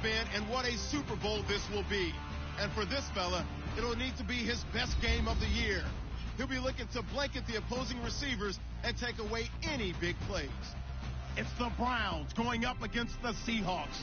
fan, and what a Super Bowl this will be. And for this fella, it'll need to be his best game of the year. He'll be looking to blanket the opposing receivers and take away any big plays. It's the Browns going up against the Seahawks.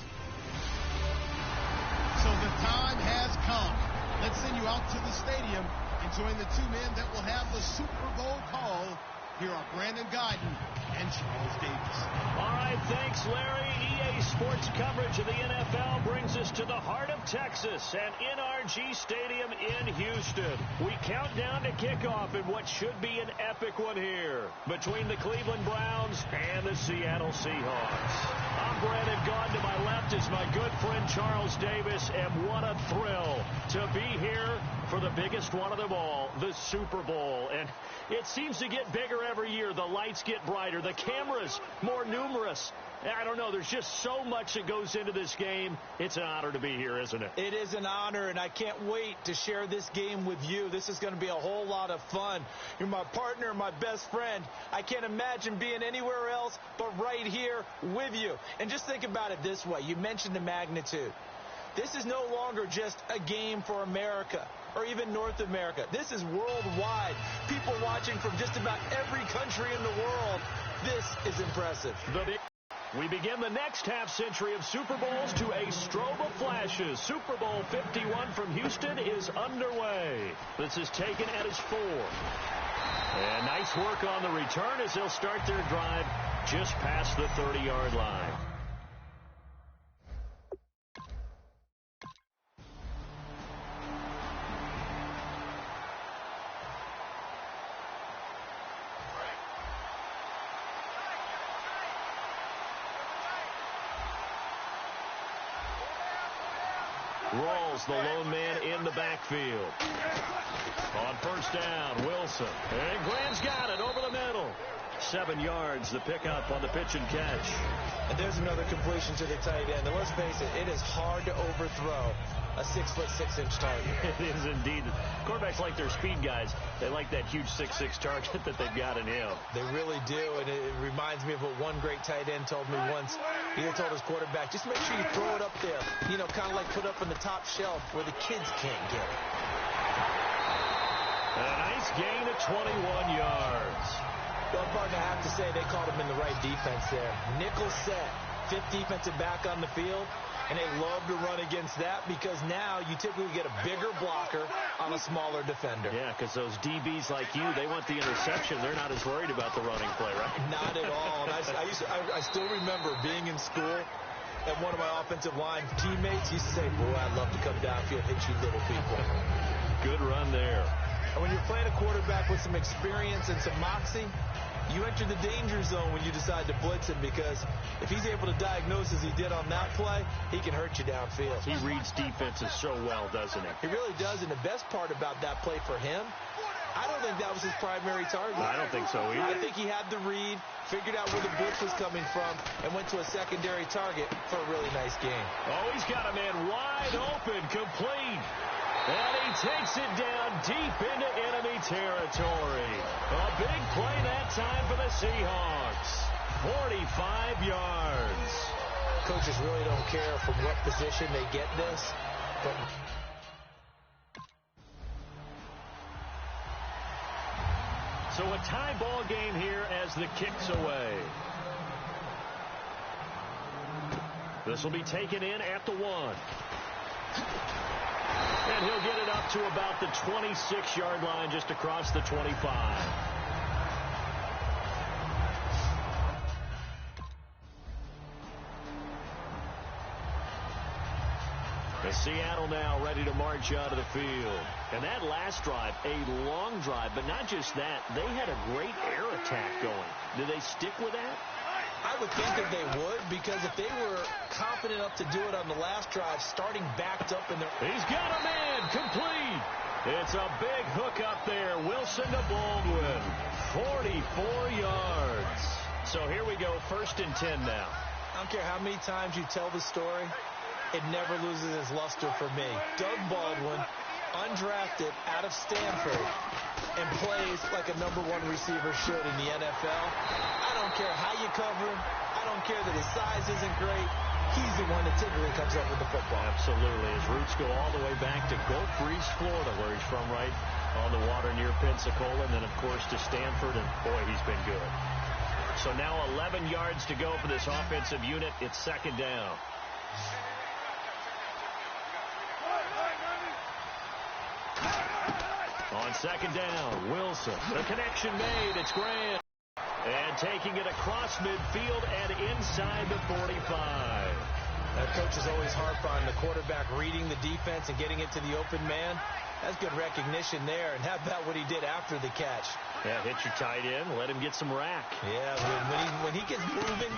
So the time has come. Let's send you out to the stadium and join the two men that will have the Super Bowl call. Here are Brandon Gaudin and Charles Davis. All right, thanks, Larry. EA Sports coverage of the NFL brings us to the heart of Texas and NRG Stadium in Houston. We count down to kickoff in what should be an epic one here between the Cleveland Browns and the Seattle Seahawks. I'm Brandon Gaudin. To my left is my good friend Charles Davis, and what a thrill to be here for the biggest one of them all, the Super Bowl. And it seems to get bigger every year. The lights get brighter. The cameras more numerous. I don't know. There's just so much that goes into this game. It's an honor to be here, isn't it? It is an honor, and I can't wait to share this game with you. This is going to be a whole lot of fun. You're my partner, my best friend. I can't imagine being anywhere else but right here with you. And just think about it this way. You mentioned the magnitude. This is no longer just a game for America or even North America. This is worldwide. People watching from just about every country in the world. This is impressive. We begin the next half-century of Super Bowls to a strobe of flashes. Super Bowl 51 from Houston is underway. This is taken at his 4. And nice work on the return as they'll start their drive just past the 30-yard line. Rolls the lone man in the backfield. On first down, Wilson. And Graham's got it over the middle. 7 yards, the pickup on the pitch and catch. And there's another completion to the tight end. And let's face it, it is hard to overthrow a 6'6" target. It is indeed. Quarterbacks like their speed guys. They like that huge 6'6" target that they've got in him. They really do, and it reminds me of what one great tight end told me once. He told his quarterback, just make sure you throw it up there, you know, kind of like put up on the top shelf where the kids can't get it. And a nice gain of 21 yards. Well, partner, I have to say they called him in the right defense there. Nickel set, 5th defensive back on the field. And they love to run against that because now you typically get a bigger blocker on a smaller defender. Yeah, because those DBs like you, they want the interception. They're not as worried about the running play, right? Not at all. And I still remember being in school, and one of my offensive line teammates used to say, boy, I'd love to come downfield and hit you little people. Good run there. And when you're playing a quarterback with some experience and some moxie, you enter the danger zone when you decide to blitz him, because if he's able to diagnose as he did on that play, he can hurt you downfield. He reads defenses so well, doesn't he? He really does, and the best part about that play for him, I don't think that was his primary target. I don't think so either. I think he had the read, figured out where the blitz was coming from, and went to a secondary target for a really nice game. Oh, he's got a man wide open, complete. And he takes it down deep into enemy territory. A big play that time for the Seahawks. 45 yards. Coaches really don't care from what position they get this. But so a tie ball game here as the kick's away. This will be taken in at the 1. And he'll get it up to about the 26-yard line, just across the 25. The Seattle now ready to march out of the field. And that last drive, a long drive, but not just that. They had a great air attack going. Did they stick with that? I would think that they would, because if they were confident enough to do it on the last drive, starting backed up in their... He's got a man, complete. It's a big hook up there. Wilson to Baldwin. 44 yards. So here we go, 1st and 10 now. I don't care how many times you tell the story, it never loses its luster for me. Doug Baldwin, undrafted out of Stanford, and plays like a #1 receiver should in the NFL. I don't care how you cover him. I don't care that his size isn't great. he's the one that typically comes up with the football. Absolutely. His roots go all the way back to Gulf Breeze, Florida, where he's from, right on the water near Pensacola, and then, of course, to Stanford, and, boy, he's been good. So now 11 yards to go for this offensive unit. It's second down. On second down, Wilson. The connection made. It's Graham. And taking it across midfield and inside the 45. Coach is always harp on the quarterback reading the defense and getting it to the open man. That's good recognition there. And how about what he did after the catch? Yeah, hit your tight end. Let him get some rack. Yeah, when he gets moving,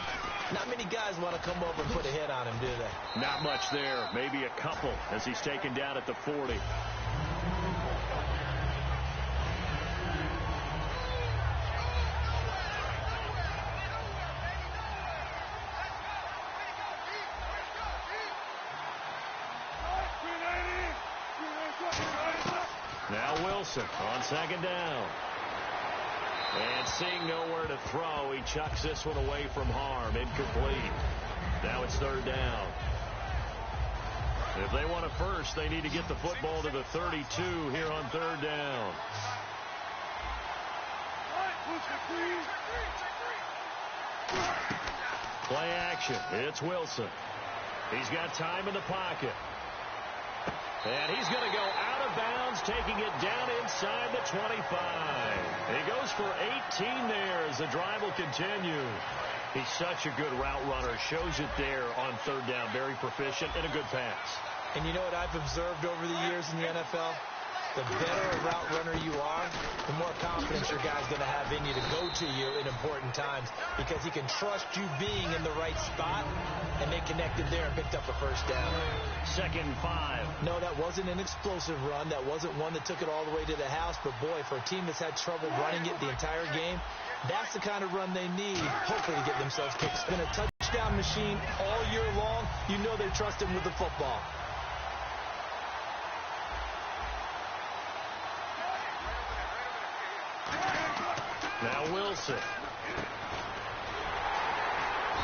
not many guys want to come over and put a hit on him, do they? Not much there. Maybe a couple as he's taken down at the 40. Now Wilson on second down. And seeing nowhere to throw, he chucks this one away from harm. Incomplete. Now it's third down. If they want a first, they need to get the football to the 32 here on third down. Play action. It's Wilson. He's got time in the pocket. And he's going to go out of bounds, taking it down inside the 25. He goes for 18 there as the drive will continue. He's such a good route runner. Shows it there on third down. Very proficient and a good pass. And you know what I've observed over the years in the NFL? The better a route runner you are, the more confidence your guy's going to have in you to go to you in important times because he can trust you being in the right spot, and they connected there and picked up a first down. Second and 5. No, that wasn't an explosive run. That wasn't one that took it all the way to the house. But, boy, for a team that's had trouble running it the entire game, that's the kind of run they need, hopefully, to get themselves kicked. It's been a touchdown machine all year long. You know they trust him with the football. Now Wilson.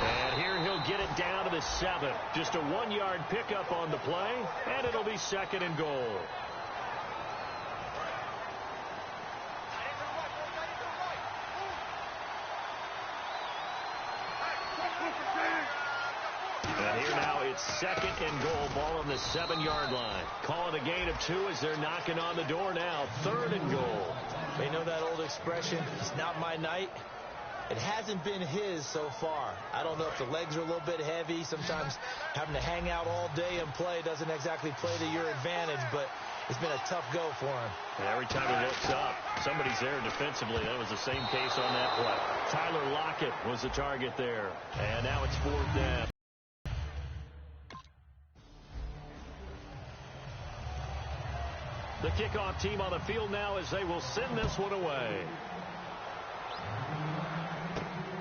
And here he'll get it down to the 7. Just a 1-yard pickup on the play, and it'll be second and goal. And here now it's second and goal. Ball on the 7-yard line. Calling a gain of 2 as they're knocking on the door now. Third and goal. They know that old expression, it's not my night. It hasn't been his so far. I don't know if the legs are a little bit heavy. Sometimes having to hang out all day and play doesn't exactly play to your advantage, but it's been a tough go for him. And every time he looks up, somebody's there defensively. That was the same case on that play. Tyler Lockett was the target there. And now it's fourth down. The kickoff team on the field now as they will send this one away.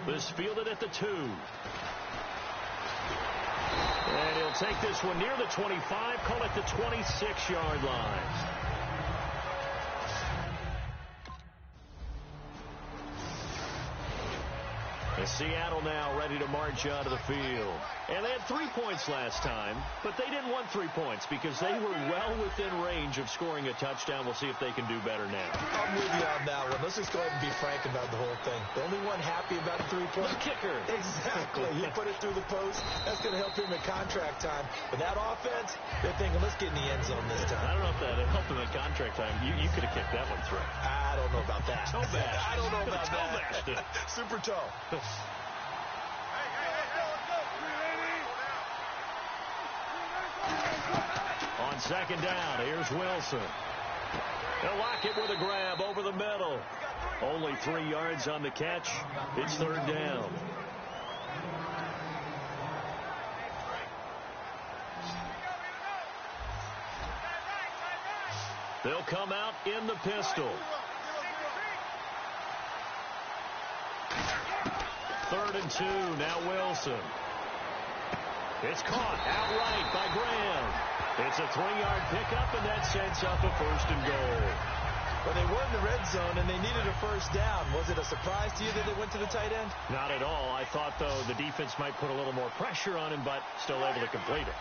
This fielded at the 2. And he'll take this one near the 25, call it the 26-yard line. And Seattle now ready to march out of the field. And they had 3 points last time, but they didn't want 3 points because they were well within range of scoring a touchdown. We'll see if they can do better now. I'm with you on that one. Let's just go ahead and be frank about the whole thing. The only one happy about the 3-point. The kicker. Exactly. He put it through the post. That's going to help him at contract time. But that offense, they're thinking, let's get in the end zone this time. I don't know if that helped him at contract time. You could have kicked that one through. I don't know about that. Toe bash. I don't know about Toe that. bashed it. Super toe. On second down, here's Wilson. They'll lock it with a grab over the middle. Only 3 yards on the catch. It's third down. They'll come out in the pistol. Third and 2, now Wilson. It's caught outright by Graham. It's a 3-yard pickup, and that sets up a first and goal. Well, they were in the red zone, and they needed a first down. Was it a surprise to you that they went to the tight end? Not at all. I thought, though, the defense might put a little more pressure on him, but still able to complete it.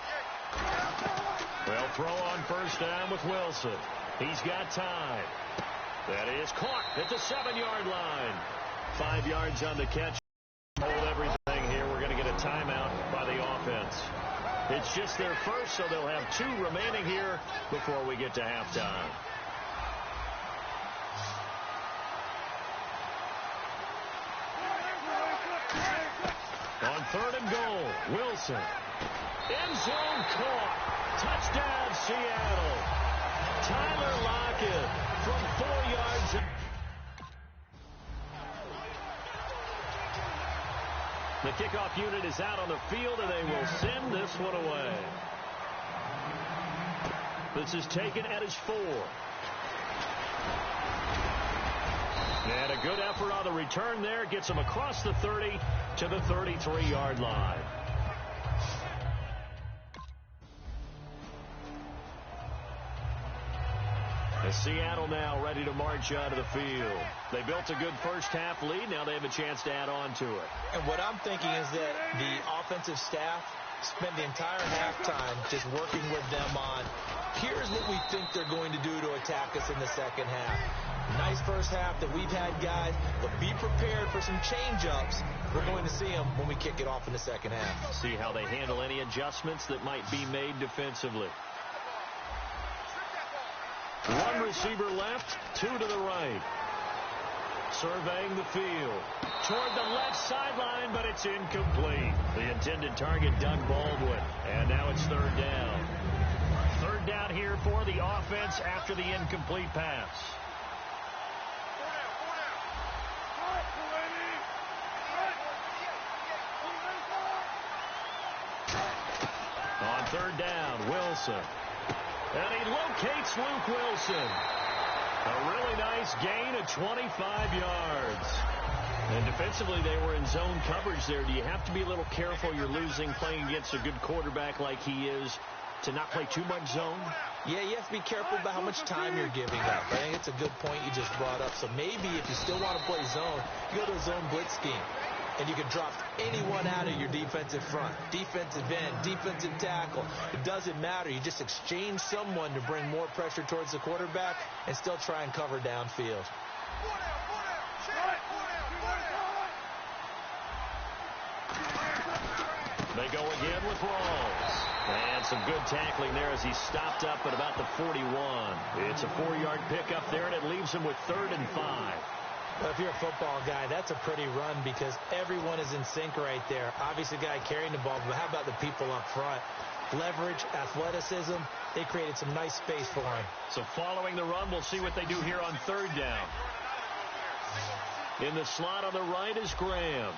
Well, throw on first down with Wilson. He's got time. That is caught at the 7-yard line. 5 yards on the catch. Hold everything here. We're going to get a timeout by the offense. It's just their first, so they'll have 2 remaining here before we get to halftime. On 3rd and goal, Wilson. End zone caught. Touchdown, Seattle. Tyler Lockett from 4 yards. The kickoff unit is out on the field, and they will send this one away. This is taken at his 4. And a good effort on the return there. Gets him across the 30 to the 33-yard line. As Seattle now ready to march out of the field. They built a good first half lead. Now they have a chance to add on to it. And what I'm thinking is that the offensive staff spent the entire halftime just working with them on, here's what we think they're going to do to attack us in the second half. Nice first half that we've had, guys, but be prepared for some change-ups. We're going to see them when we kick it off in the second half. See how they handle any adjustments that might be made defensively. 1 receiver left, 2 to the right. Surveying the field. Toward the left sideline, but it's incomplete. The intended target, Doug Baldwin. And now it's 3rd down. 3rd down here for the offense after the incomplete pass. On 3rd down, Wilson. And he locates Luke Wilson. A really nice gain of 25 yards. And defensively, they were in zone coverage there. Do you have to be a little careful? You're losing playing against a good quarterback like he is to not play too much zone? Yeah, you have to be careful about how much time you're giving up. I think it's a good point you just brought up. So maybe if you still want to play zone, you go to a zone blitz scheme. And you can drop anyone out of your defensive front. Defensive end, defensive tackle. It doesn't matter. You just exchange someone to bring more pressure towards the quarterback and still try and cover downfield. They go again with Rawls. And some good tackling there as he stopped up at about the 41. It's a 4-yard pickup there, and it leaves him with 3rd and 5. Well, if you're a football guy, that's a pretty run because everyone is in sync right there. Obviously, the guy carrying the ball, but how about the people up front? Leverage, athleticism, they created some nice space for him. So following the run, we'll see what they do here on 3rd down. In the slot on the right is Graham.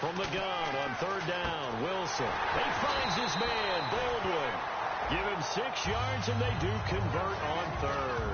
From the gun on 3rd down, Wilson. He finds his man, Baldwin. Give him 6 yards, and they do convert on 3rd.